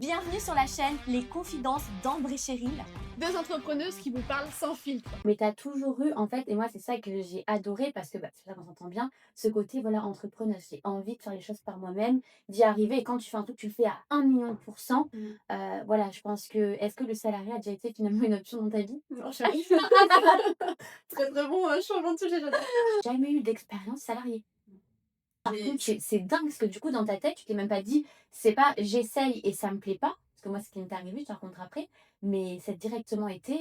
Bienvenue sur la chaîne Les Confidences d'Ambre et Cheryl. Deux entrepreneuses qui vous parlent sans filtre. Mais tu as toujours eu, en fait, et moi, c'est ça que j'ai adoré parce que c'est là qu'on s'entend bien, ce côté, voilà, entrepreneuse. J'ai envie de faire les choses par moi-même, d'y arriver. Et quand tu fais un truc, tu le fais à 1 million%. Voilà, je pense que, est-ce que le salariat a déjà été finalement une option dans ta vie? Non, chérie. Très très bon changement de sujet, j'adore. Jamais eu d'expérience salariée. Par Et- contre, c'est dingue parce que du coup, dans ta tête, tu t'es même pas dit, c'est pas j'essaye et ça me plaît pas. Parce que moi, ce qui m'est arrivé, je te raconterai après. Mais ça a directement été,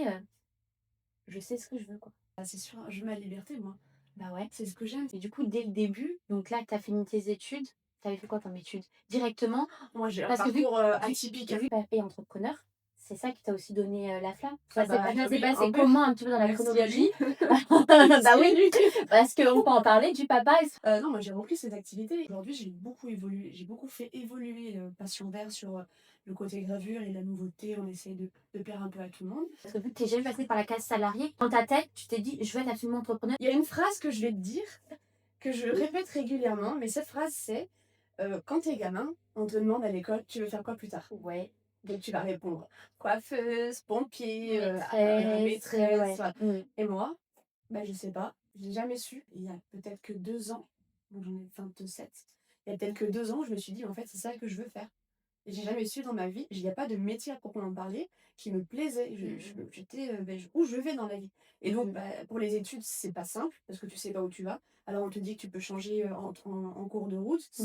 je sais ce que je veux, quoi. Ah, c'est sûr, je veux ma liberté, moi. Bah ouais. C'est ce que j'aime. Et du coup, dès le début, donc là, tu as fini tes études. Tu avais fait quoi comme études? Directement, Moi, j'ai un parce que vu parcours que atypique. vu que papa est entrepreneur, c'est ça qui t'a aussi donné la flamme. Ah Ça s'est bah, passé oui, un peu. comment un petit peu dans la Merci à chronologie? lui. Bah oui, parce qu'on peut en parler du papa. Non, moi j'ai repris cette activité. Aujourd'hui, j'ai beaucoup évolué. J'ai beaucoup fait évoluer Passion Vert sur le côté gravure et la nouveauté. On essaye de plaire un peu à tout le monde. Parce que vu que tu n'es jamais passé par la case salariée, dans ta tête, tu t'es dit, je veux être absolument entrepreneur. Il y a une phrase que je vais te dire, que je répète régulièrement, mais cette phrase c'est quand t'es gamin, on te demande à l'école, tu veux faire quoi plus tard? Ouais, Donc tu vas répondre coiffeuse, pompier, maîtresse, maîtresse. ouais. Voilà. Et moi, bah, je sais pas, j'ai jamais su. Il y a peut-être que 2 ans, donc j'en ai 27, il y a peut-être que 2 ans, je me suis dit en fait c'est ça que je veux faire. Et j'ai jamais su dans ma vie, il n'y a pas de métier à proprement parler qui me plaisait. J'étais où je vais dans la vie. Et donc pour les études, c'est pas simple parce que tu sais pas où tu vas. Alors on te dit que tu peux changer en cours de route, c'est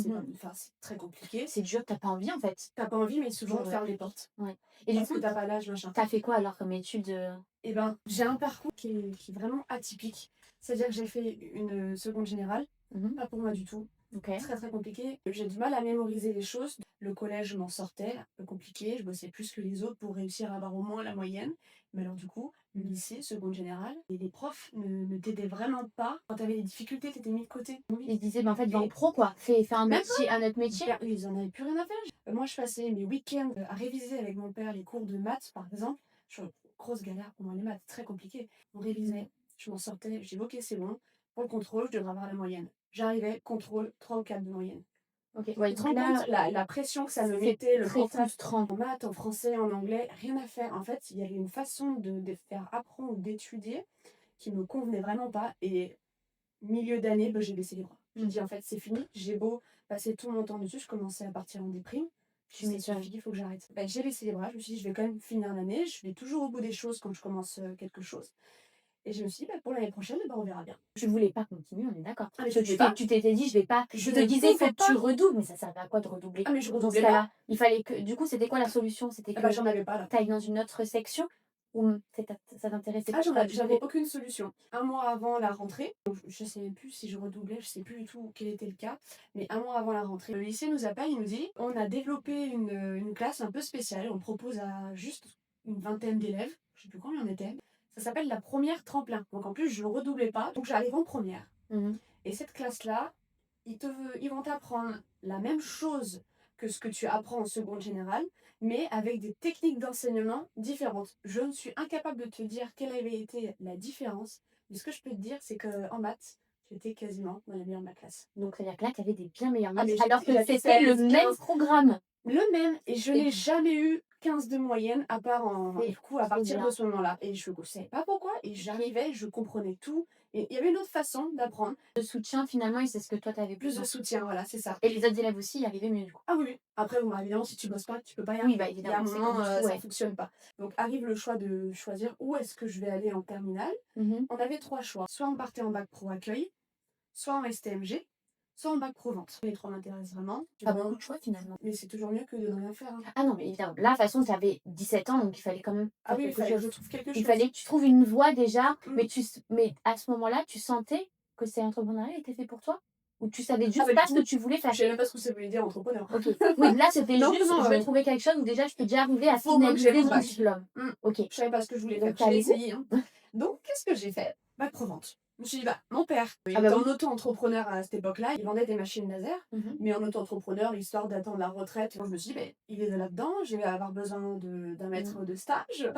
c'est très compliqué. C'est dur, t'as pas envie en fait. T'as pas envie, mais souvent on te Ouais. ferme les portes. Ouais. Et du Parce coup, que t'as pas l'âge, machin. t'as fait quoi alors comme études Eh ben, j'ai un parcours qui est vraiment atypique. C'est-à-dire que j'ai fait une seconde générale, pas pour moi du tout. Ok. Très très compliqué. J'ai du mal à mémoriser les choses. Le collège, je m'en sortais, un peu compliqué. Je bossais plus que les autres pour réussir à avoir au moins la moyenne. Mais alors du coup, le lycée, seconde générale, et les profs ne t'aidaient vraiment pas. Quand t'avais des difficultés, t'étais mis de côté. Ils se disaient, bah en fait, va en pro quoi, fais un Même métier, un autre métier. Ils en avaient plus rien à faire. Moi, je passais mes week-ends à réviser avec mon père les cours de maths, par exemple. Grosse galère pour moi, les maths, très compliqué. On révisait, je m'en sortais, je dis ok, c'est bon. Pour le contrôle, je devrais avoir la moyenne. J'arrivais, contrôle, 3 ou 4 de moyenne. Ok, Tu ouais, te rends compte la pression que ça me c'est mettait, le très mental. frustrant. En maths, en français, en anglais, rien à faire. En fait, il y avait une façon de faire apprendre ou d'étudier qui me convenait vraiment pas. Et milieu d'année, j'ai baissé les bras. J'ai dit en fait, c'est fini. J'ai beau passer tout mon temps dessus, je commençais à partir en déprime. Je me suis dit, il faut que j'arrête. J'ai baissé les bras. Je me suis dit, je vais quand même finir l'année. Je vais toujours au bout des choses quand je commence quelque chose. Et je me suis dit, pour l'année prochaine, on verra bien. Tu voulais pas continuer, on est d'accord. Ah, mais je voulais pas. Tu t'étais dit, je vais pas. Je te ne disais, il faut pouvais que tu pas. redoubles. Mais ça servait à quoi de redoubler? Ah, mais je Dans ce redoublais cas-là, il fallait que. Du coup, c'était quoi la solution? C'était que j'en avais pas là. tu ailles dans une autre section ou ça t'intéressait pas? J'avais aucune solution. Un mois avant la rentrée, donc je sais même plus si je redoublais, je sais plus du tout quel était le cas, mais un mois avant la rentrée, le lycée nous appelle, il nous dit on a développé une classe un peu spéciale, on propose à juste une vingtaine d'élèves, je sais plus combien on était. Ça s'appelle la première tremplin. Donc en plus, je ne redoublais pas, donc j'arrive en première. Et cette classe-là, ils vont t'apprendre la même chose que ce que tu apprends en seconde générale, mais avec des techniques d'enseignement différentes. Je ne suis incapable de te dire quelle avait été la différence, mais ce que je peux te dire, c'est qu'en maths, j'étais quasiment dans la meilleure de ma classe. Donc, c'est-à-dire que là, tu avais des bien meilleures notes, mais alors que j'avais c'était le 16, même 15. programme. Le même, et je n'ai jamais eu 15 de moyenne, à part du coup, à partir de ce moment-là. Et je ne savais pas pourquoi, et j'arrivais, je comprenais tout. Et il y avait une autre façon d'apprendre. De soutien, finalement, et c'est ce que toi, tu avais Plus de soutien, voilà, c'est ça. Et les autres élèves aussi y arrivaient mieux, du coup. Ah oui. Après, évidemment, si tu bosses pas, tu peux pas y Oui, arriver. bah Il y a un évidemment, moment, ça ouais. ne fonctionne pas. Donc arrive le choix de choisir où est-ce que je vais aller en terminale. On avait 3 choix. Soit on partait en bac pro accueil, soit en STMG, soit en bac pro vente. Les 3 m'intéressent vraiment. Pas beaucoup de choix, finalement. Mais c'est toujours mieux que de ne rien faire. Ah non, mais évidemment. Là, de toute façon, tu avais 17 ans, donc il fallait quand même Ah faire oui, il quelque fallait que chose. je trouve quelque chose. Il fallait que tu trouves une voie déjà, Mm. mais à ce moment-là, tu sentais que cet entrepreneuriat était fait pour toi? Ou tu savais juste mais pas du ce coup, que tu voulais faire? Je savais même pas ce que ça voulait dire entrepreneur. Ok. Oui, là, c'était Non, juste, non, je vais ouais. trouver quelque chose où déjà, je peux déjà arriver à Faut que j'ai finaliser mon mon bac. diplôme. Ok. Je savais pas ce que je voulais Donc, faire. t'as J'ai les goûts. essayé. Donc, qu'est-ce que j'ai fait? Bac pro vente. Je me suis dit, mon père, il Ah bah était oui. en auto-entrepreneur à cette époque-là, il vendait des machines laser, mais en auto-entrepreneur, histoire d'attendre la retraite. Donc, je me suis dit, il est là-dedans, je vais avoir besoin d'un maître de stage.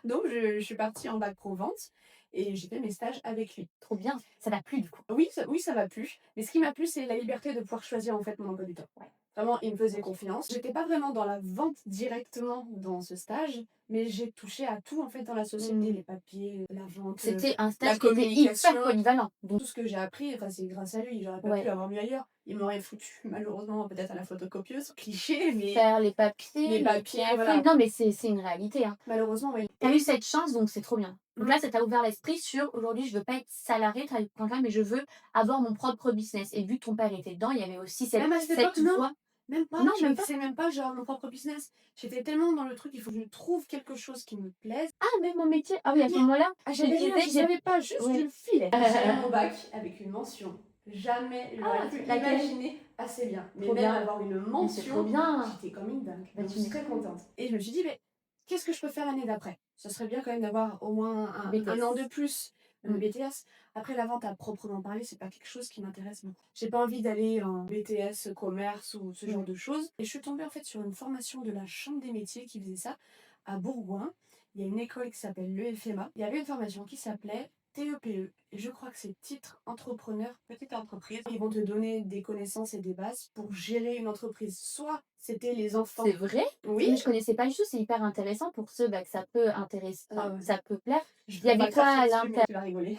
Donc, je suis partie en bac pro vente et j'ai fait mes stages avec lui. Trop bien. Ça t'a plu, du coup. Oui, ça m'a plu. Mais ce qui m'a plu, c'est la liberté de pouvoir choisir en fait mon emploi du temps. Ouais. Vraiment, il me faisait confiance. J'étais pas vraiment dans la vente directement dans ce stage, mais j'ai touché à tout en fait dans la société, Mmh. les papiers, la vente, C'était un la stage qui était hyper communication. polyvalent. Donc Tout ce que j'ai appris, enfin, c'est grâce à lui. J'aurais pas pu ouais, avoir mieux ailleurs. Il m'aurait foutu malheureusement peut-être à la photocopieuse, cliché, mais faire les papiers, les les papiers, PAF, voilà. non mais c'est une réalité, hein. Malheureusement, oui. Tu as eu Et cette chance, donc c'est trop bien. Donc mmh, là, ça t'a ouvert l'esprit sur aujourd'hui, je veux pas être salarié, travailler pour quelqu'un, mais je veux avoir mon propre business. Et vu que ton père était dedans, il y avait aussi même à cette époque, cette non, voie. même pas. Non, Je me même pas. disais même pas, genre, mon propre business. J'étais tellement dans le truc, il faut que je trouve quelque chose qui me plaise. Ah, même mon métier. Ah oui, à ce Rien. moment-là, Ah, tu te j'avais rien, disais, je j'ai. savais pas, juste Oui. je filais. J'ai eu mon bac avec une mention. Jamais j'aurais Ah, pu laquelle? imaginer assez bien. Mais Trop même bien. avoir une Mais c'est trop mention, bien. j'étais comme une dingue. Bah, Donc, tu je suis très m'étonnes. contente. Et je me suis dit, mais qu'est-ce que je peux faire l'année d'après? Ce serait bien quand même d'avoir au moins un an de BTS. plus de Mm. BTS. Après, la vente à proprement parler, c'est pas quelque chose qui m'intéresse beaucoup. J'ai pas envie d'aller en BTS, commerce ou ce genre Mm. de choses. Et je suis tombée en fait sur une formation de la Chambre des métiers qui faisait ça à Bourgoin. Il y a une école qui s'appelle l'EFMA. Il y avait une formation qui s'appelait TEPE. Et je crois que c'est titre entrepreneur, petite entreprise. Ils vont te donner des connaissances et des bases pour gérer une entreprise. Soit c'était les enfants. C'est vrai? Oui. Mais je connaissais pas du tout, c'est hyper intéressant pour ceux bah, que ça peut intéresser, enfin, Ouais. ça peut plaire. Je Il y vais avait pas quoi cracher à dessus, mais l'intérieur? tu vas rigoler.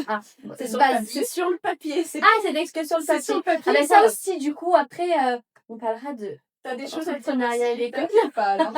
Ah, C'est sur le papier. vas-y. C'est sur le papier. C'est Ah, c'est que sur le c'est sur papier. le papier. Ah, ben ça aussi, du coup, après, on parlera de T'as des choses à dire entrepreneuriat et aussi. l'école. T'inquiète pas alors.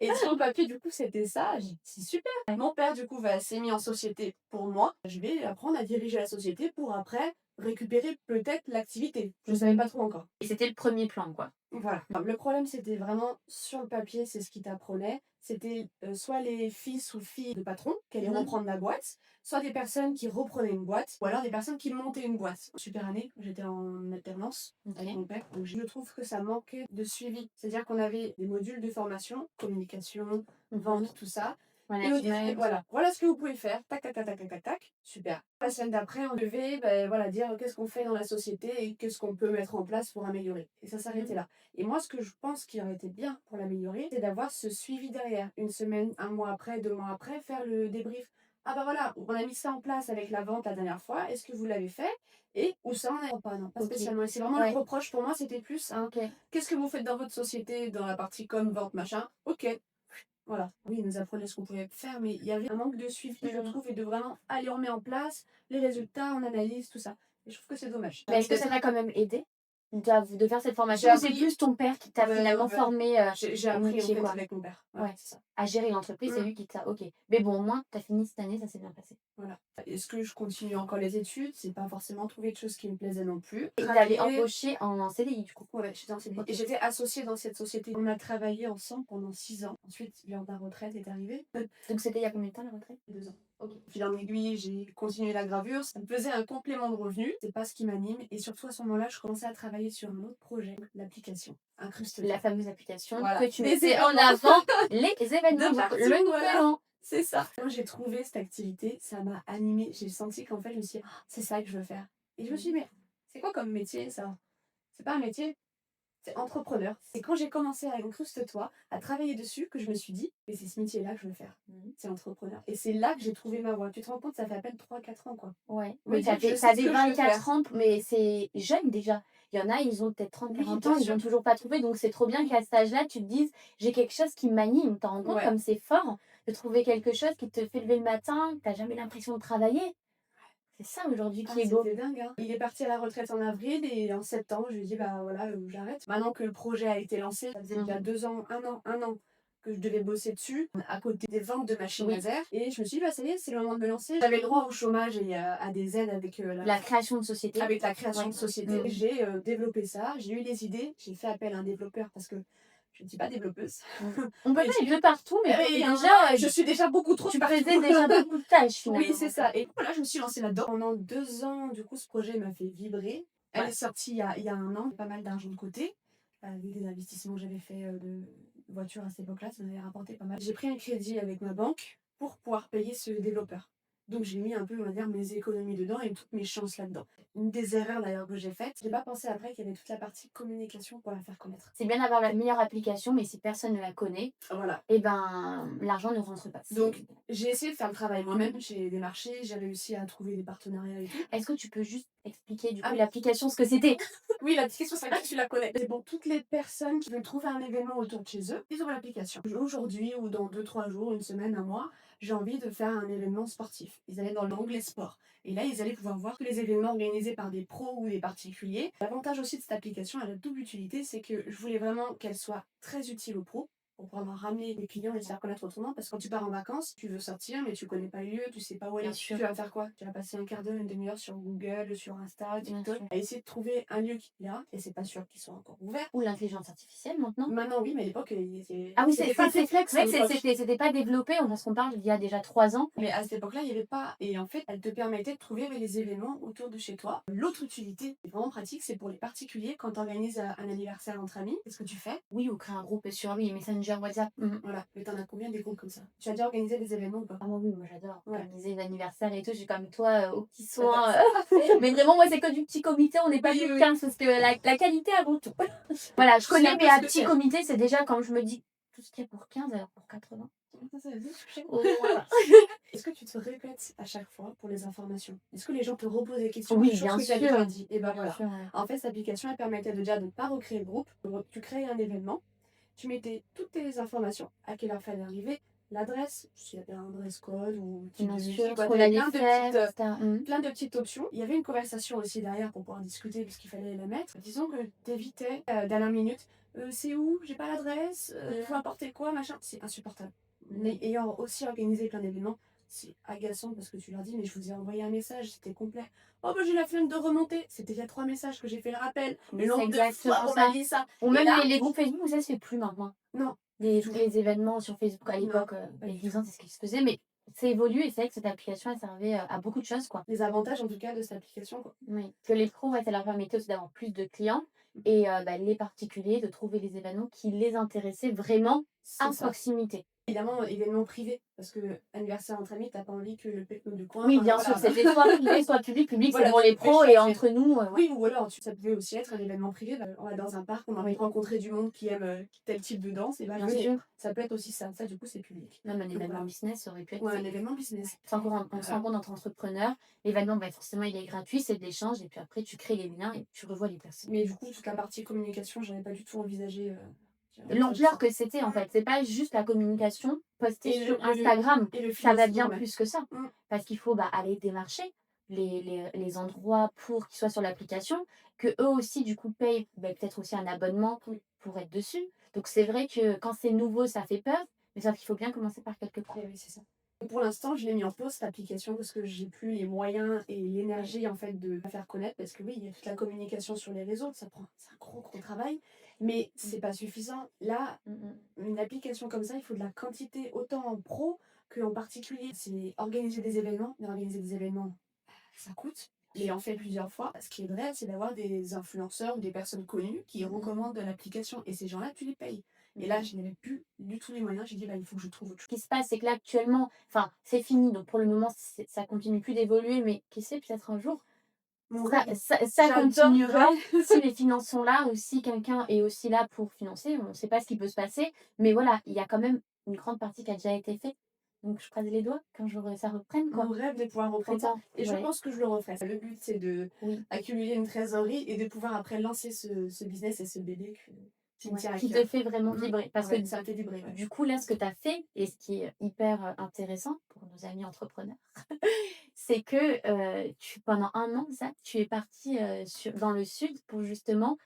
Et sur le papier, du coup, c'était ça. J'ai dit, c'est super. Mon père, du coup, s'est mis en société pour moi. Je vais apprendre à diriger la société pour après récupérer peut-être l'activité. Je savais pas trop encore. Et c'était le premier plan, quoi. Voilà. Le problème, c'était vraiment sur le papier, c'est ce qui t'apprenait. C'était soit les fils ou filles de patrons qui allaient Mhm. reprendre la boîte, soit des personnes qui reprenaient une boîte, ou alors des personnes qui montaient une boîte. Super année, j'étais en alternance avec Ok. mon père. Donc je trouve que ça manquait de suivi. C'est-à-dire qu'on avait des modules de formation, communication, vente, tout ça. Et on disait, Management. voilà ce que vous pouvez faire, tac, tac, tac, tac, tac, tac, tac, super. La semaine d'après, on devait voilà, dire qu'est-ce qu'on fait dans la société et qu'est-ce qu'on peut mettre en place pour améliorer. Et ça s'arrêtait là. Et moi, ce que je pense qui aurait été bien pour l'améliorer, c'est d'avoir ce suivi derrière. Une semaine, un mois après, 2 mois après, faire le débrief. Ah bah voilà, on a mis ça en place avec la vente la dernière fois, est-ce que vous l'avez fait? Et où ça en est? Pas, non, pas Ok. spécialement. Et c'est vraiment Ouais. le reproche pour moi, c'était plus Ok. qu'est-ce que vous faites dans votre société, dans la partie com, vente, machin? Ok. Voilà. Oui, ils nous apprenaient ce qu'on pouvait faire, mais il y avait un manque de suivi, je trouve, et de vraiment, allez, on met en place les résultats, on analyse, tout ça. Et je trouve que c'est dommage. Mais est-ce que ça t'a quand même aidé de faire cette formation J'ai ou c'est appris. plus ton père qui t'a Ouais, finalement ouais. formé J'ai au appris en métier, fait quoi? avec mon père. Ouais. C'est ça. À gérer l'entreprise, c'est lui qui t'a. Ok. Mais bon, au moins, t'as fini cette année, ça s'est bien passé. Voilà. Est-ce que je continue encore les études? C'est pas forcément trouvé quelque chose qui me plaisait non plus. Et t'avais Travailler. embauché en CDI, du coup. Ouais, j'étais en CDI. Ok. Et j'étais associée dans cette société. On a travaillé ensemble pendant 6 ans. Ensuite, l'heure de la retraite est arrivée. Donc c'était il y a combien de temps la retraite? 2 ans. Ok. Fil en aiguille, j'ai continué la gravure. Ça me faisait un complément de revenu. C'est pas ce qui m'anime. Et surtout à ce moment-là, je commençais à travailler sur un autre projet, l'application Incruste-toi. La fameuse application Voilà. que tu Des mettais en événements. avant les événements, De donc partout, le nouvel voilà. an. C'est ça. Quand j'ai trouvé cette activité, ça m'a animée. J'ai senti qu'en fait, je me suis dit, ah, c'est ça que je veux faire. Et je me suis dit, mais c'est quoi comme métier ça? C'est pas un métier, c'est entrepreneur. C'est quand j'ai commencé à Incruste-toi, à travailler dessus, que je me suis dit, mais c'est ce métier-là que je veux faire. C'est entrepreneur. Et c'est là que j'ai trouvé ma voie. Tu te rends compte, ça fait à peine 3-4 ans, quoi. Ouais. Me Mais dire, je sais ce t'avais que je veux 24 faire. ans, mais c'est jeune déjà. Il y en a, ils ont peut-être 30, Oui, 40 bien ans, ils sûr. n'ont toujours pas trouvé. Donc c'est trop bien qu'à cet âge-là, tu te dises, j'ai quelque chose qui m'anime. Tu te rends compte Ouais. comme c'est fort de trouver quelque chose qui te fait lever le matin, que tu n'as jamais l'impression de travailler. C'est ça aujourd'hui Ah, qui est beau. c'était dingue, hein. Il est parti à la retraite en avril et en septembre, je lui ai dit, bah voilà, j'arrête. Maintenant que le projet a été lancé, ça faisait déjà 2 ans, un an que je devais bosser dessus, à côté des ventes de machines Oui. laser. Et je me suis dit, bah ça y est, c'est le moment de me lancer. J'avais le droit au chômage et à des aides avec La création de société. avec la création Ouais. de société. J'ai développé ça, j'ai eu les idées, j'ai fait appel à un développeur parce que je ne suis pas développeuse. On peut Et pas être de partout, mais oui, hein, déjà, je suis déjà beaucoup trop tu partout. faisais déjà beaucoup de tâches finalement. Oui, c'est ça. Et voilà, je me suis lancée là-dedans. Pendant 2 ans, du coup, ce projet m'a fait vibrer. Elle Ouais. est sortie il y a un an, pas mal d'argent de côté. Avec des investissements que j'avais fait de voitures à cette époque-là, ça m'avait rapporté pas mal. J'ai pris un crédit avec ma banque pour pouvoir payer ce développeur. Donc j'ai mis un peu, on va dire, mes économies dedans et toutes mes chances là-dedans. Une des erreurs d'ailleurs que j'ai faites, j'ai pas pensé après qu'il y avait toute la partie communication pour la faire connaître. C'est bien d'avoir la meilleure application, mais si personne ne la connaît, Voilà. et ben, l'argent ne rentre pas. Donc j'ai essayé de faire le travail moi-même, j'ai démarché, j'ai réussi à trouver des partenariats et tout. Est-ce que tu peux juste expliquer du Ah coup oui. l'application, ce que c'était? Oui, l'application, c'est vrai que tu la connais. C'est pour toutes les personnes qui veulent trouver un événement autour de chez eux, ils ont l'application. Aujourd'hui ou dans 2-3 jours, une semaine, un mois, j'ai envie de faire un événement sportif. Ils allaient dans l'onglet sport. Et là, ils allaient pouvoir voir tous les événements organisés par des pros ou des particuliers. L'avantage aussi de cette application, elle a double utilité, c'est que je voulais vraiment qu'elle soit très utile aux pros pour pouvoir ramener les clients et se faire connaître autrement. Parce que quand tu pars en vacances, tu veux sortir, mais tu connais pas le lieu, tu sais pas où aller. Bien sûr. Tu vas faire quoi? Tu vas passer un quart d'heure, une demi-heure sur Google, sur Insta, Bien TikTok, sûr. à essayer de trouver un lieu qui te plaira. Et c'est pas sûr qu'ils soient encore ouverts. Ou l'intelligence artificielle maintenant? Maintenant, oui, mais à l'époque, Ah oui, c'était pas le réflexe c'est à vrai que l'époque. c'était pas développé, parce qu'on parle d'il y a déjà 3 ans. Mais à cette époque-là, il n'y avait pas. Et en fait, elle te permettait de trouver les événements autour de chez toi. L'autre utilité, c'est vraiment pratique, c'est pour les particuliers. Quand tu organises un anniversaire entre amis, qu'est-ce que tu fais? Oui, ou créer un groupe sur oui, Messenger, WhatsApp. Voilà. Mais t'en as combien des groupes comme ça? Tu as déjà organisé des événements ou pas? Ah moi oui, moi j'adore Ouais. organiser les anniversaires et tout. J'ai comme toi aux petits Bah, soins. Mais vraiment, moi c'est que du petit comité, on n'est pas Oui, plus de oui. 15 parce que la qualité avant tout. Voilà, je Je sais connais, un peu mais ce à que petit c'est. comité, c'est déjà quand je me dis tout ce qu'il y a pour 15, alors pour 80. Ça veut dire que je sais. Voilà. Est-ce que tu te répètes à chaque fois pour les informations? Est-ce que les gens te reposent des questions? Oui, Des choses bien que tu as déjà sûr. dit. Et ben Bien voilà. sûr, ouais. En fait, cette application, elle permettait déjà de ne pas recréer le groupe. Tu créais un événement, tu mettais toutes tes informations, à quelle heure fallait arriver, l'adresse, s'il y avait un dress code ou type Bien de sûr, musique, ce voilà, qu'on t'avais allait faire, etc. plein de petites options. Il y avait une conversation aussi derrière pour pouvoir discuter parce qu'il fallait la mettre. Disons que tu évitais dernière minute, c'est où, j'ai pas l'adresse, faut apporter quoi, machin. C'est insupportable. Mais ayant aussi organisé plein d'événements, c'est agaçant parce que tu leur dis, mais je vous ai envoyé un message, c'était complet. Oh, bah j'ai la flemme de remonter. C'était il y a 3 messages que j'ai fait le rappel. Mais Le c'est nombre de fois exactement on m'a ça. dit ça. Ou Et même là, les groupes Facebook, ça se fait plus maintenant. non, Les, tout. les événements sur Facebook à Non, l'époque, pas il y a du 10 tout. ans, c'est ce qui se faisait, mais c'est évolué et c'est vrai que cette application, elle servait à beaucoup de choses, quoi. Les avantages en tout cas de cette application, quoi. Oui. Que les pros, ouais, ça leur permettait aussi d'avoir plus de clients et les particuliers de trouver les événements qui les intéressaient vraiment à C'est ça. proximité. Évidemment, événement privé, parce que anniversaire entre amis, t'as pas envie que le pecno du coin. Oui, enfin, bien voilà. sûr, c'était soit privé, soit public. Public, c'est Voilà, pour tu les pouvais pros et choisir. entre nous, ouais. Oui, ou alors ça pouvait aussi être un événement privé. Bah, on va dans un parc, on a envie Oui. de rencontrer du monde qui aime tel type de danse, et bah Bien venez. sûr. Ça peut être aussi ça. Ça, du coup, c'est public. Même un Donc, événement voilà. business, ça aurait pu être Ouais, un fait. événement business. On se rend compte entre entrepreneurs. L'événement, forcément, il est gratuit, c'est de l'échange. Et puis après, tu crées les liens et tu revois les personnes. Mais du coup, toute la partie communication, j'avais pas du tout envisagé. L'ampleur que c'était, en fait. C'est pas juste la communication postée Et sur Instagram. et le Ça va financement, bien même. plus que ça. Mm. Parce qu'il faut aller démarcher les endroits pour qu'ils soient sur l'application, que eux aussi, du coup, payent peut-être aussi un abonnement Oui. pour être dessus. Donc c'est vrai que quand c'est nouveau, ça fait peur. Mais sauf qu'il faut bien commencer par quelque part. Eh oui, c'est ça. Pour l'instant, je l'ai mis en pause cette application parce que j'ai plus les moyens et l'énergie en fait de la faire connaître parce que oui, il y a toute la communication sur les réseaux, c'est un gros travail, mais c'est pas suffisant. Là, une application comme ça, il faut de la quantité autant en pro qu'en particulier. C'est organiser des événements, mais organiser des événements, ça coûte. Et en fait plusieurs fois. Ce qui est vrai, c'est d'avoir des influenceurs ou des personnes connues qui recommandent l'application et ces gens-là, tu les payes. Et là, je n'avais plus du tout les moyens. J'ai dit, il faut que je trouve autre Ce chose. qui se passe, c'est que là, actuellement, c'est fini. Donc, pour le moment, ça continue plus d'évoluer. Mais qui sait, peut-être un jour, Mon ça, rêve, ça j'adorerais. continuera si les finances sont là ou si quelqu'un est aussi là pour financer. On ne sait pas ce qui peut se passer. Mais voilà, il y a quand même une grande partie qui a déjà été faite. Donc, je croise les doigts quand ça reprenne, quoi. Mon rêve de pouvoir reprendre ça. Et je Ouais. pense que je le referai. Le but, c'est de Oui. accumuler une trésorerie et de pouvoir après lancer ce business et ce bébé qui me tient à Qui te cœur. fait vraiment vibrer. Parce Ouais, que ça me fait vibrer. Ouais. du coup, là, ce que tu as fait, et ce qui est hyper intéressant pour nos amis entrepreneurs, c'est que pendant 1 an, ça, tu es parti dans le sud pour justement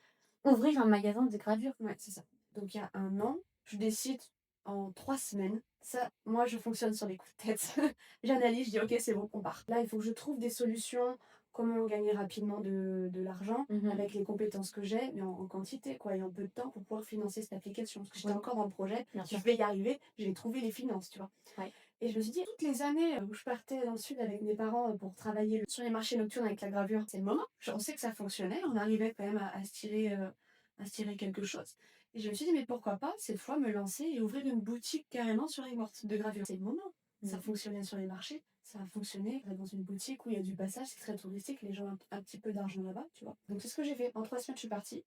ouvrir un magasin de gravure. Ouais, c'est ça. Donc il y a 1 an, je décide en 3 semaines. Ça, moi, je fonctionne sur les coups de tête. J'analyse, je dis, ok, c'est bon, on part. Là, il faut que je trouve des solutions, comment gagner rapidement de l'argent avec les compétences que j'ai, mais en quantité, quoi, et en peu de temps pour pouvoir financer cette application. Parce que j'étais encore dans le projet, Bien sûr. je vais y arriver, je vais trouver les finances, tu vois. Ouais. Et je me suis dit, toutes les années où je partais dans le sud avec mes parents pour travailler sur les marchés nocturnes avec la gravure, c'est le moment. On sait que ça fonctionnait, on arrivait quand même à se tirer quelque chose. Et je me suis dit, mais pourquoi pas, cette fois, me lancer et ouvrir une boutique carrément sur les mortes de gravure. C'est le moment. Ça fonctionnait sur les marchés. ça a fonctionné. Dans une boutique où il y a du passage, c'est très touristique, les gens ont un petit peu d'argent là-bas, tu vois. Donc c'est ce que j'ai fait. En 3 semaines, je suis partie.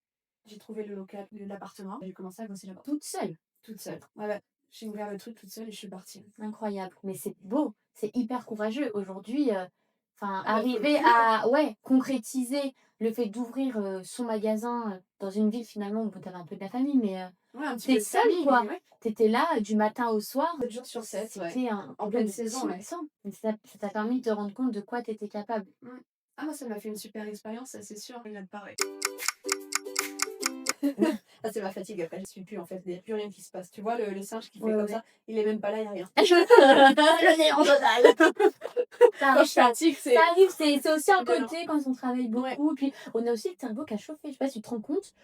J'ai trouvé le local, l'appartement. J'ai commencé à bosser là-bas. Toute seule. Toute seule. Ouais, ouais. J'ai ouvert le truc toute seule et je suis partie. Incroyable. Mais c'est beau, c'est hyper courageux. Aujourd'hui, enfin, Ah bah, faut le arriver faire, hein. à ouais, concrétiser le fait d'ouvrir son magasin dans une ville finalement où tu avais un peu de la famille, mais Ouais, un petit t'es peu de seule famille, quoi. mais ouais. Tu étais là du matin au soir. 7 jours sur 7, ouais. C'était un En truc pleine de saison, ouais. puissant. Mais ça t'a permis de te rendre compte de quoi tu étais capable. Ah, moi, ça m'a fait une super expérience, ça c'est sûr. Il y a de pareil. Ah, c'est ma fatigue après, je suis plus en fait, il n'y a plus rien qui se passe. Tu vois le singe qui fait Ouais, comme ouais. ça, il est même pas là, il n'y a rien. Le néant total. Ça Quand arrive, je fatigue, c'est. ça arrive, c'est aussi un violent. côté quand on travaille Ouais. beaucoup. Puis on a aussi le cerveau qui a chauffé. Je sais pas si tu te rends compte,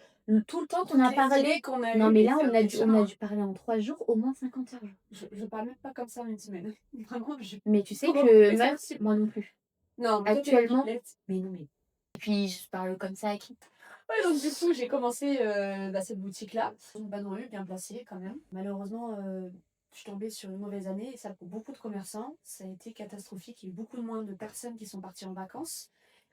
tout le temps qu'on Toutes a les parlé. idées qu'on a Non, eues, mais mais là, c'est on a impressionnant. dû parler en 3 jours, au moins 50 heures. Je parle même pas comme ça en une semaine. Vraiment, Mais tu sais Comment que Mais c'est même possible. moi non plus. Non, mais toi, t'es Actuellement, complète. mais non, mais. Et puis je parle comme ça à qui? Ouais, donc du coup, j'ai commencé cette boutique-là. Une bonne rue, bien placée quand même. Malheureusement, je suis tombée sur une mauvaise année et ça pour beaucoup de commerçants. Ça a été catastrophique. Il y a eu beaucoup moins de personnes qui sont parties en vacances.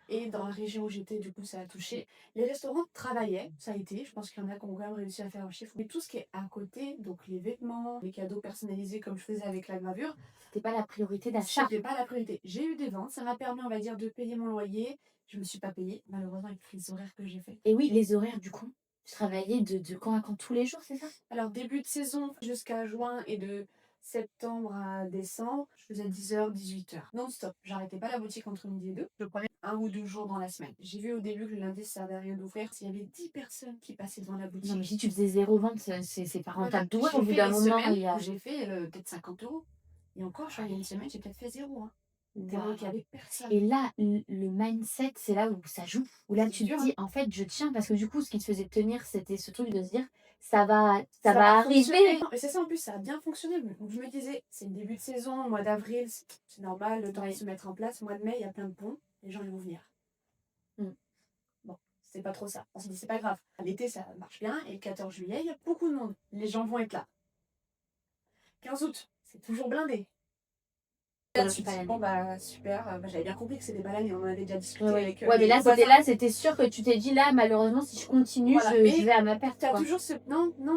Et dans la région où j'étais, du coup, ça a touché. Les restaurants travaillaient, ça a été. Je pense qu'il y en a qui ont quand même réussi à faire un chiffre. Mais tout ce qui est à côté, donc les vêtements, les cadeaux personnalisés comme je faisais avec la gravure, C'était pas la priorité d'achat. c'était pas la priorité. J'ai eu des ventes, ça m'a permis, on va dire, de payer mon loyer. Je me suis pas payée, malheureusement, avec les horaires que j'ai fait. Et oui, les horaires du coup. Je travaillais de quand à quand tous les jours, c'est ça? Alors, début de saison jusqu'à juin et de septembre à décembre, je faisais 10h, 18h. Non-stop. J'arrêtais pas la boutique entre midi et 2. Je prenais 1 ou 2 jours dans la semaine. J'ai vu au début que le lundi, ça servait à rien d'ouvrir. S'il y avait 10 personnes qui passaient devant la Non, mais boutique. si tu faisais 0 vente, c'est pas Voilà. rentable. Ouais, J'ai au bout fait d'un des moment, semaines il y a. où j'ai fait peut-être 50 euros. Et encore, je crois qu'il y a une semaine, j'ai peut-être fait 0. Hein. Tellement Waouh. qu'il y avait personne. Et là, le mindset, c'est là où ça joue. Où là, C'est tu te dur, hein. dis, en fait, je tiens. Parce que du coup, ce qui te faisait tenir, c'était ce truc de se dire, ça va Ça va arriver. fonctionner. Non, mais c'est ça en plus, ça a bien fonctionné. Donc je me disais, c'est le début de saison, mois d'avril, c'est normal, le temps de Ouais. se mettre en place. Mois de mai, il y a plein de ponts, les gens ils vont venir. Mm. Bon, c'était pas trop ça. On s'est dit, c'est pas grave. L'été, ça marche bien. Et le 14 juillet, il y a beaucoup de monde. Les gens vont être là. 15 août, c'est toujours blindé. Ça refait pas l'année. Bon, bah super. J'avais bien compris que c'était pas l'année. On en avait déjà discuté Ouais, avec mais les là, voisins. c'était sûr que tu t'es dit, là, malheureusement, si je continue, Voilà, je mais vais à ma perte. T'as Quoi. toujours ce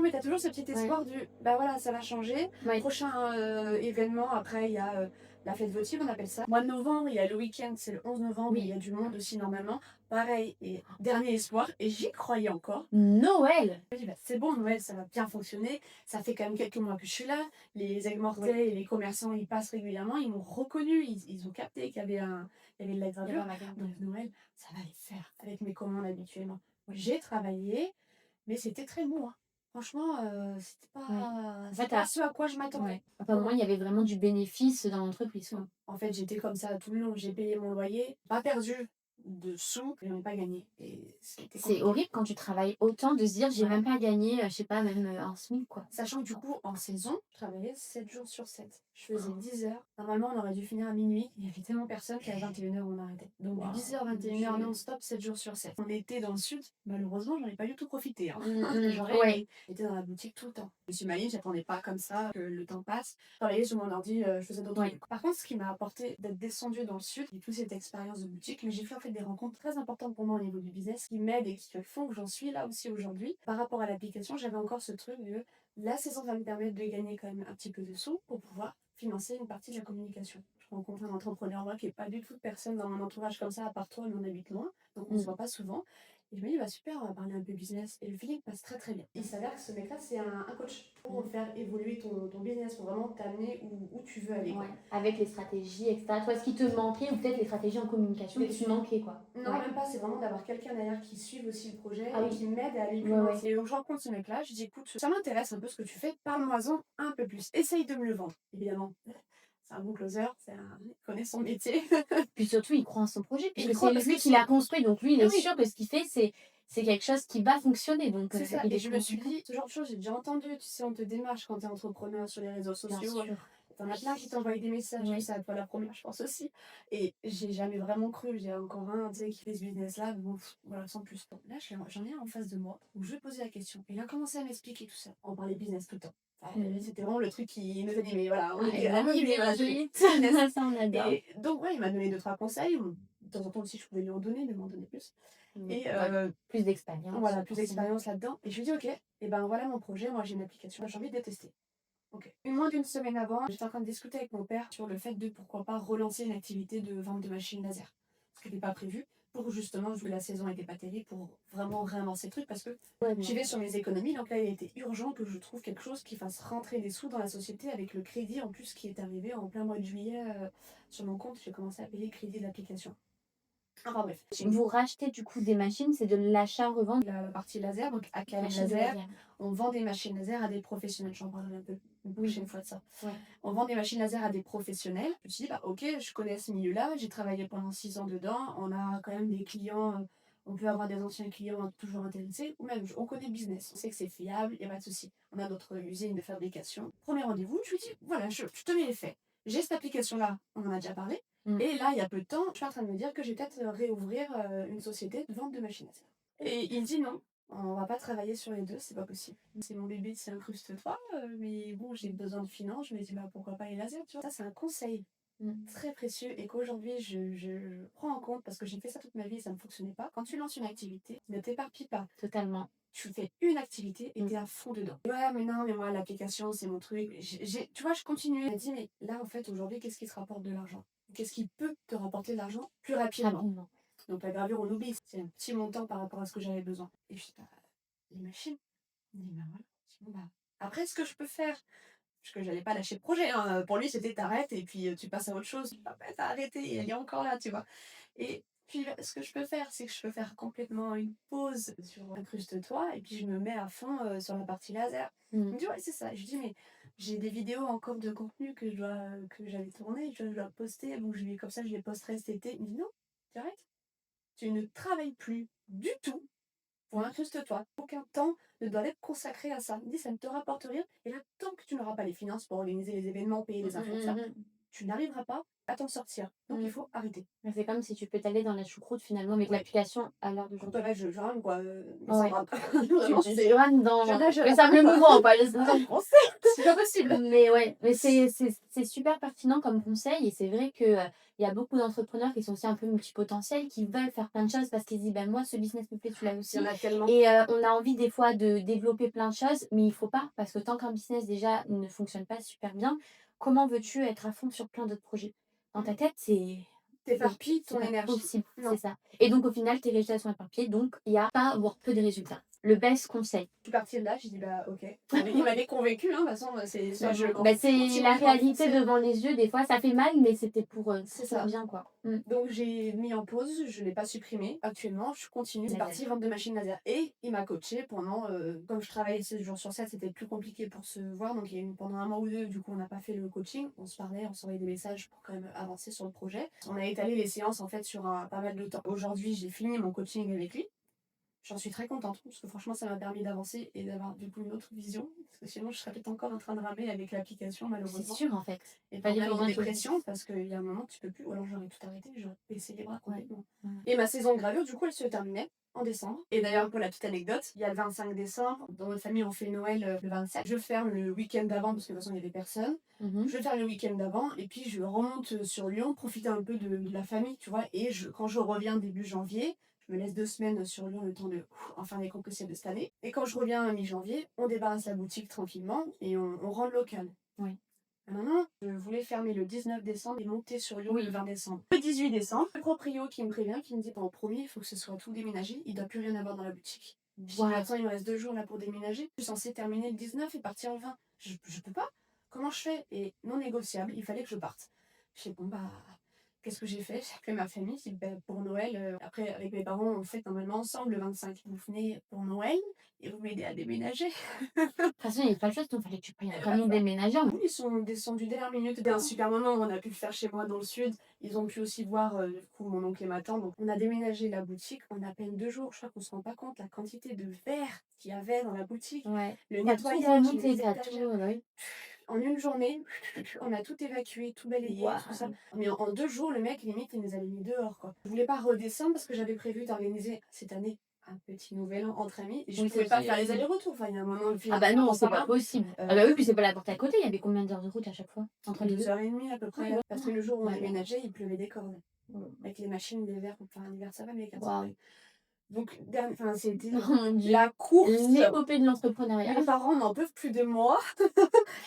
mais t'as toujours ce petit espoir du bah voilà, ça va changer. Ouais. Prochain événement, après il y a la fête votive, on appelle ça. Mois de novembre, il y a le week-end, c'est le 11 novembre, Oui. il y a du monde aussi normalement. Pareil, et dernier espoir, et j'y croyais encore. Noël. Je me dis, bah, c'est bon, Noël, ça va bien fonctionner. Ça fait quand même quelques mois que je suis là. Les aigues mortels et les commerçants, ils passent régulièrement. Ils m'ont reconnu, ils ont capté qu'il y avait il y avait de la gravure. Donc Noël, ça va les faire avec mes commandes habituellement. J'ai travaillé, mais c'était très mou. Hein. Franchement, c'était pas, En c'est fait, pas ce à quoi je m'attendais. Enfin, au moins, il y avait vraiment du bénéfice dans l'entreprise. Quoi. En fait, j'étais comme ça tout le long. J'ai payé mon loyer, pas perdu de sous, mais on n'a pas gagné. Et c'était C'est compliqué. horrible quand tu travailles autant de se dire, j'ai Ouais. même pas gagné, je sais pas, même un SMIC. Quoi. Sachant que du coup, en saison, je travaillais 7 jours sur 7. Je faisais 10 heures. Normalement, on aurait dû finir à minuit. Il y avait tellement personne qu'à 21h, on arrêtait. Donc, Wow. 10h, 21h non-stop, 7 jours sur 7. On était dans le sud. Malheureusement, j'en ai pas du tout profité. Hein. J'aurais aimé. J'étais dans la boutique tout le temps. Je suis maligne, j'attendais pas comme ça que le temps passe. Je travaillais sur mon ordi, je faisais d'autres trucs. Par contre, ce qui m'a apporté d'être descendue dans le sud, et toute cette expérience de boutique, mais j'ai fait en fait des rencontres très importantes pour moi au niveau du business qui m'aident et qui font que j'en suis là aussi aujourd'hui. Par rapport à l'application, j'avais encore ce truc de la saison va me permettre de gagner quand même un petit peu de sous pour pouvoir financer une partie de la communication. Je rencontre un entrepreneur, moi, qui n'est pas du tout de personne dans mon entourage comme ça, à part toi, mais on habite loin, donc on ne se voit pas souvent. Et je me dis, bah super, on va parler un peu business. Et le feeling passe très très bien. Il s'avère que ce mec-là, c'est un coach pour faire évoluer ton business, pour vraiment t'amener où tu veux aller. Ouais. Avec les stratégies, etc. Toi, ce qui te manquait, ou peut-être les stratégies en communication qui te manquaient, quoi. Non, même pas, c'est vraiment d'avoir quelqu'un derrière qui suive aussi le projet Ah et oui. qui m'aide à aller plus loin. Et donc je rencontre ce mec-là, je dis écoute, ça m'intéresse un peu ce que tu fais, parle-moi-en un peu plus. Essaye de me le vendre. Évidemment, c'est un bon closer, il connaît son métier. Puis surtout, il croit en son projet, Il puisque croit c'est parce lui que qui l'a construit. Donc lui, il est oui. sûr que ce qu'il fait, c'est quelque chose qui va fonctionner. Donc C'est ça, il et est je me suis confiant. dit, ce genre de choses, j'ai déjà entendu, tu sais, on te démarche quand tu es entrepreneur sur les réseaux Bien sociaux. sûr. T'en as plein qui t'envoient des messages, Oui. ça, toi la première, je pense aussi. Et j'ai jamais vraiment cru. J'ai encore un, tu sais, qui fait ce business-là, mais bon, voilà, sans plus. Bon, là, j'en ai un en face de moi où je posais la question. Il a commencé à m'expliquer tout ça. On parlait business tout le temps. C'était vraiment le truc qui nous animait. Voilà, on Ah, était amis, mais voilà, oui, business. ça on adore. Et donc, ouais, il m'a donné 2-3 conseils. De temps en temps aussi, je pouvais lui en donner, de m'en donner plus. Et Ouais, plus d'expérience, voilà, plus forcément. d'expérience là-dedans. Et je lui dis, ok, et ben voilà mon projet. Moi, j'ai une application, j'ai envie de tester. Ok. Moins d'une semaine avant, j'étais en train de discuter avec mon père sur le fait de pourquoi pas relancer une activité de vente de machines laser. Ce qui n'était pas prévu pour justement, vu que la saison n'était pas terrible, pour vraiment réamorcer le truc parce que Ouais, j'y vais sur mes économies. Donc là, il était urgent que je trouve quelque chose qui fasse rentrer des sous dans la société avec le crédit en plus qui est arrivé en plein mois de juillet sur mon compte. J'ai commencé à payer le crédit de l'application. Enfin bref, j'ai vous rachetez du coup des machines, c'est de l'achat-revente la partie laser, donc AKM machines de Laser. laser. On vend des machines laser à des professionnels. J'en parlerai un peu une prochaine fois de ça. Ouais. On vend des machines laser à des professionnels. Je me suis dit, bah, ok, je connais ce milieu-là, j'ai travaillé pendant 6 ans dedans, on a quand même des clients, on peut avoir des anciens clients toujours intéressés, ou même on connaît le business, on sait que c'est fiable, il n'y a pas de souci. On a notre usine de fabrication. Premier rendez-vous, je lui dis, voilà, je te mets les faits. J'ai cette application-là, on en a déjà parlé, et là, il y a peu de temps, je suis en train de me dire que je vais peut-être réouvrir une société de vente de machines laser. Et il me dit non. On va pas travailler sur les deux, c'est pas possible. C'est mon bébé, c'est incruste-toi, mais bon, j'ai besoin de finances. Je me dis, bah pourquoi pas les lasers, tu vois. Ça, c'est un conseil très précieux et qu'aujourd'hui, je prends en compte parce que j'ai fait ça toute ma vie et ça ne fonctionnait pas. Quand tu lances une activité, ne t'éparpille pas. Totalement. Tu fais une activité et t'es à fond dedans. Ouais, mais non, mais moi, l'application, c'est mon truc. Tu vois, je continue. Elle dit, mais là, en fait, aujourd'hui, qu'est-ce qui te rapporte de l'argent? Qu'est-ce qui peut te rapporter de l'argent plus rapidement? Rapidement. Donc la gravure, on oublie, c'est un petit montant par rapport à ce que j'avais besoin. Et je dis, bah, les machines. Il me dit, bah voilà. Je dis, bon, bah, après, ce que je peux faire, parce que j'allais pas lâcher le projet, hein. Pour lui, c'était t'arrêtes et puis tu passes à autre chose. Ah bah, t'as arrêté, il est encore là, tu vois. Et puis, bah, ce que je peux faire, c'est que je peux faire complètement une pause sur Incruste-toi et puis je me mets à fond sur la partie laser. Il me dit, ouais, c'est ça. Je dis, mais j'ai des vidéos encore de contenu que j'avais tourné, je dois poster. Donc, comme ça, je les posterai cet été. Il me dit, non, tu arrêtes. Tu ne travailles plus du tout pour Incruste-toi. Aucun temps ne doit être consacré à ça. Il dit, ça ne te rapporte rien. Et là, tant que tu n'auras pas les finances pour organiser les événements, payer les influenceurs, tu n'arriveras pas à t'en sortir. Donc, il faut arrêter. C'est comme si tu peux t'aller dans la choucroute finalement avec Ouais. l'application à l'heure d'aujourd'hui. Bah là, je rame, quoi. Mais Ouais. ça rame. Tu Vraiment, tu rentres dans je nage à le la sable fin, quoi. mouvant, quoi. C'est pas possible. Mais ouais, mais c'est super pertinent comme conseil et c'est vrai que, il y a beaucoup d'entrepreneurs qui sont aussi un peu multipotentiels, qui veulent faire plein de choses parce qu'ils se disent: «Ben moi ce business me plaît, celui-là Il aussi» y en a tellement. et on a envie des fois de développer plein de choses, mais il faut pas parce que tant qu'un business déjà ne fonctionne pas super bien, comment veux-tu être à fond sur plein d'autres projets? Dans ta tête, T'éparpilles c'est ton pas énergie. possible, Non. c'est ça et donc au final, tes résultats sont éparpillés, donc il y a pas voire peu de résultats. Le best conseil. Je suis partie de là, j'ai dit, bah, ok. Il m'avait convaincu, hein, de toute façon, c'est ça, Bah, c'est continue la de réalité m'enfoncer. devant les yeux, des fois ça fait mal, mais c'était pour C'est ton ça. bien, quoi. Donc j'ai mis en pause, je ne l'ai pas supprimé. Actuellement, je continue. C'est Laser. parti vente de machines laser. Et il m'a coaché pendant, comme je travaillais 7 jours sur 7, c'était plus compliqué pour se voir. Donc il y a eu pendant un mois ou deux, du coup, on n'a pas fait le coaching. On se parlait, on s'envoyait des messages pour quand même avancer sur le projet. On a étalé les séances en fait sur pas mal de temps. Aujourd'hui, j'ai fini mon coaching avec lui. J'en suis très contente parce que franchement, ça m'a permis d'avancer et d'avoir du coup une autre vision. Parce que sinon, je serais peut-être encore en train de ramer avec l'application, C'est malheureusement. sûr, en fait. Et Fallait pas même en vraiment te dépression parce qu'il y a un moment, tu peux plus. Ou alors j'aurais tout arrêté, j'aurais baissé les bras complètement. Ouais. Et ma saison de gravure, du coup, elle se terminait en décembre. Et d'ailleurs, pour la petite anecdote, il y a le 25 décembre, dans notre famille, on fait Noël le 27. Je ferme le week-end d'avant parce que de toute façon, il n'y avait personne. Je ferme le week-end d'avant et puis je remonte sur Lyon, profiter un peu de la famille, tu vois. Et quand je reviens début janvier, je me laisse 2 semaines sur Lyon, le temps de enfin les comptes possibles de cette année. Et quand je reviens à mi-janvier, on débarrasse la boutique tranquillement et on rend le local. Oui. Maintenant, je voulais fermer le 19 décembre et monter sur Lyon Oui. le 20 décembre. Le 18 décembre, le proprio qui me prévient, qui me dit en premier, il faut que ce soit tout déménagé, il ne doit plus rien avoir dans la boutique. Je dis, Wow. mais attends, il me reste 2 jours là pour déménager. Je suis censée terminer le 19 et partir le 20. Je peux pas. Comment je fais? Et non négociable, il fallait que je parte. Je dis, bon, bah, qu'est-ce que j'ai fait? J'ai appelé ma famille, j'ai dit, bah, pour Noël, après, avec mes parents, on fête normalement ensemble le 25. Vous venez pour Noël et vous m'aidez à déménager. De toute façon, il n'y avait pas le choix, sinon il fallait que tu prennes un camion déménageur. Ils sont descendus dès la minute. C'était un super moment. On a pu le faire chez moi dans le sud. Ils ont pu aussi voir du coup mon oncle et ma tante. Donc on a déménagé la boutique en à peine 2 jours. Je crois qu'on se rend pas compte la quantité de verre qu'il y avait dans la boutique. Ouais. Le T'as tout nettoyage, remonté, les t'as étagères. tout. Oui. En une journée, on a tout évacué, tout balayé, tout ça. Waouh! Mais en 2 jours, le mec, limite, il nous avait mis dehors, quoi. Je voulais pas redescendre parce que j'avais prévu d'organiser cette année un petit nouvel an entre amis et je Oui, pouvais c'est pas vrai. faire les allers-retours. Enfin, il y a un moment, Ah bah non, financièrement c'est pas parlant, possible. euh, Ah bah oui, puis c'est pas la porte à côté. Il y avait combien d'heures de route à chaque fois entre les 2 deux? heures et demie à peu près, Ouais. parce que le jour où on Ouais, non. déménageait, il pleuvait des cordes. Mm. Avec les machines d'hiver, enfin l'hiver ça va, mais quand il Waouh. pleut. Donc, enfin, c'était Oh mon Dieu. la course. L'épopée de l'entrepreneuriat. Mes parents n'en peuvent plus de moi.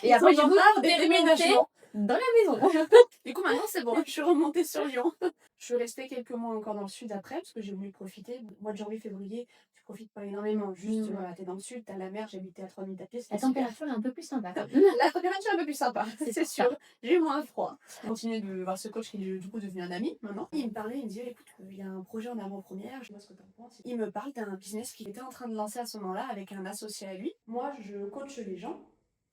Et Ils après, sont j'en tous parle des remontés déménagements. dans la maison. Du coup, maintenant, c'est bon, je suis remontée sur Lyon. Je suis restée quelques mois encore dans le sud après, parce que j'ai voulu profiter. Mois de janvier, février, tu profites pas énormément. Juste, Mm. voilà, t'es dans le sud, t'as la mer, j'habitais à 3 minutes à pied, La c'était super. température est un peu plus sympa. Quand même. La température est un peu plus sympa, C'est c'est pour ça. sûr. J'ai eu moins froid. J'ai continué de voir ce coach qui est du coup devenu un ami maintenant. Il me parlait, il me disait écoute, il y a un projet en avant-première, je sais pas ce que t'en penses. Il me parle d'un business qu'il était en train de lancer à ce moment-là avec un associé à lui. Moi, je coach les gens.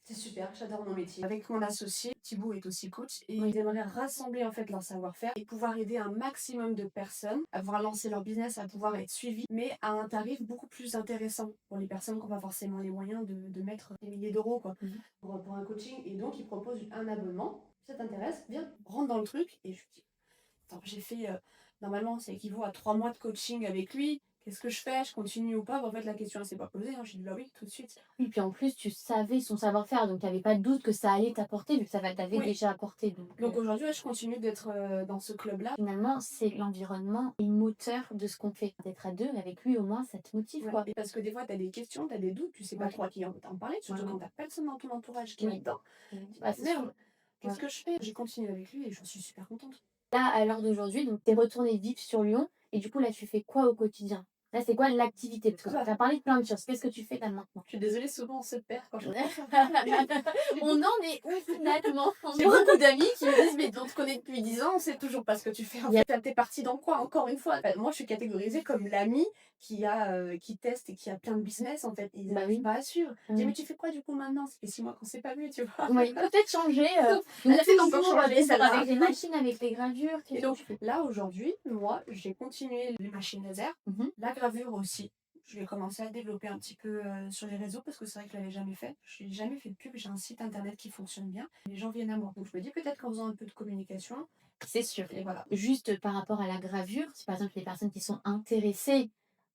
C'est super, j'adore mon métier. Avec mon associé, Thibaut est aussi coach et Oui. ils aimeraient rassembler en fait leur savoir-faire et pouvoir aider un maximum de personnes à pouvoir lancer leur business, à pouvoir être suivies, mais à un tarif beaucoup plus intéressant pour les personnes qui n'ont pas forcément les moyens de mettre des milliers d'euros quoi, Mhm. pour un coaching. Et donc, ils proposent un abonnement. Ça t'intéresse? Bien, rentre dans le truc. Et je dis, attends, j'ai fait, normalement, ça équivaut à 3 mois de coaching avec lui. Qu'est-ce que je fais? Je continue ou pas? En fait, la question, elle s'est pas posée. J'ai dit, bah oui, tout de suite. Oui, puis en plus, tu savais son savoir-faire, donc tu n'avais pas de doute que ça allait t'apporter, vu que ça t'avait Oui. déjà apporté. Donc aujourd'hui, ouais, je continue d'être dans ce club-là. Finalement, c'est l'environnement et le moteur de ce qu'on fait. D'être à deux, avec lui, au moins, ça te motive, Ouais. quoi. Et parce que des fois, tu as des questions, tu as des doutes, tu sais pas Ouais. trop à qui t'en parler, surtout Ouais. quand tu personne dans ton entourage qui est Oui. là-dedans. Ouais, c'est Merde, sûr. qu'est-ce Ouais. que je fais? J'ai continué avec lui et j'en suis super contente. Là, à l'heure d'aujourd'hui, donc tu es retourné vivre sur Lyon, et du coup, là, tu fais quoi au quotidien? Là, c'est quoi l'activité? Parce que tu as parlé de plein de choses. Qu'est-ce que tu fais là maintenant? Je suis désolée, souvent on se perd quand je On en est où finalement? J'ai beaucoup d'amis qui me disent, mais on te connaît depuis 10 ans, on sait toujours pas ce que tu fais. En fait, t'es partie dans quoi encore une fois? Moi, je suis catégorisée comme l'ami qui teste et qui a plein de business en fait. Ils Bah n'arrivent oui. pas à suivre. Je dis, Mm. mais tu fais quoi du coup maintenant? Ça fait 6 mois qu'on s'est pas vu, tu vois. Oui, peut-être changer. Elle fait encore Toujours changer celle-là. avec les machines, avec les gravures. Et Qu'est-ce que donc tu fais? là, aujourd'hui, moi, j'ai continué les machines laser, Mhm. la gravure aussi. Je vais commencer à développer un petit peu sur les réseaux parce que c'est vrai que je l'avais jamais fait. Je n'ai jamais fait de pub, j'ai un site internet qui fonctionne bien. Les gens viennent à moi. Donc je me dis peut-être qu'en faisant un peu de communication, C'est sûr. et voilà. Juste par rapport à la gravure, si par exemple les personnes qui sont intéressées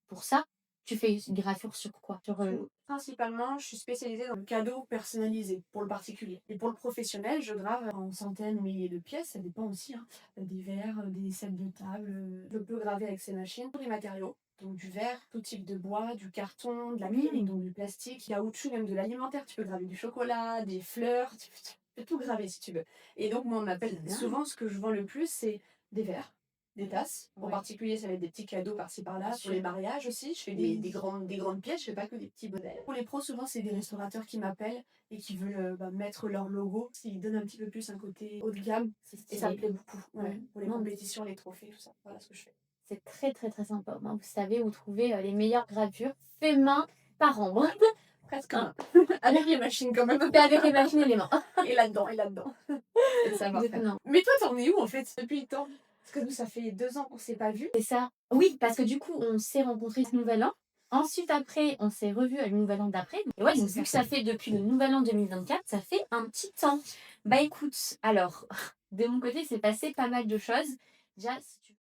pour ça, tu fais une gravure sur quoi? Sur Principalement, je suis spécialisée dans le cadeau personnalisé pour le particulier. Et pour le professionnel, je grave en centaines, milliers de pièces, ça dépend aussi. Des verres, des sets de table. Je peux graver avec ces machines tous les matériaux. Donc du verre, tout type de bois, du carton, de l'acrylique, donc du plastique, caoutchouc, même de l'alimentaire. Tu peux graver du chocolat, des fleurs, tu peux tout graver si tu veux. Et donc moi on m'appelle C'est bien. souvent ce que je vends le plus, c'est des verres, des tasses. En Ouais. particulier, ça va être des petits cadeaux par-ci par-là. Bien Pour sûr. les mariages aussi, je fais Oui. des grandes pièces, je fais pas que des petits modèles. Pour les pros, souvent, c'est des restaurateurs qui m'appellent et qui veulent mettre leur logo. Ils donnent un petit peu plus un côté haut de gamme. C'est Et ça me stylé. plaît beaucoup. Ouais. Mm. Pour les Non, compétitions, les trophées, tout ça. Voilà ce que je fais. c'est très très très sympa. Au moins, vous savez où trouver les meilleures gravures fait main par an. Presque Hein. main. Avec les machines quand même. Fait avec les machines et les mains. Et là-dedans, et là-dedans. C'est le savoir-faire. Non. Mais toi, t'en es où en fait depuis le temps? Parce que nous, ça fait 2 ans qu'on s'est pas vus. C'est ça. Oui, parce que du coup, on s'est rencontrés ce nouvel an. Ensuite, après, on s'est revus à le nouvel an d'après. Et ouais, donc, vu que ça fait depuis le nouvel an 2024, ça fait un petit temps. Bah écoute, alors, de mon côté, c'est passé pas mal de choses. Déjà, si tu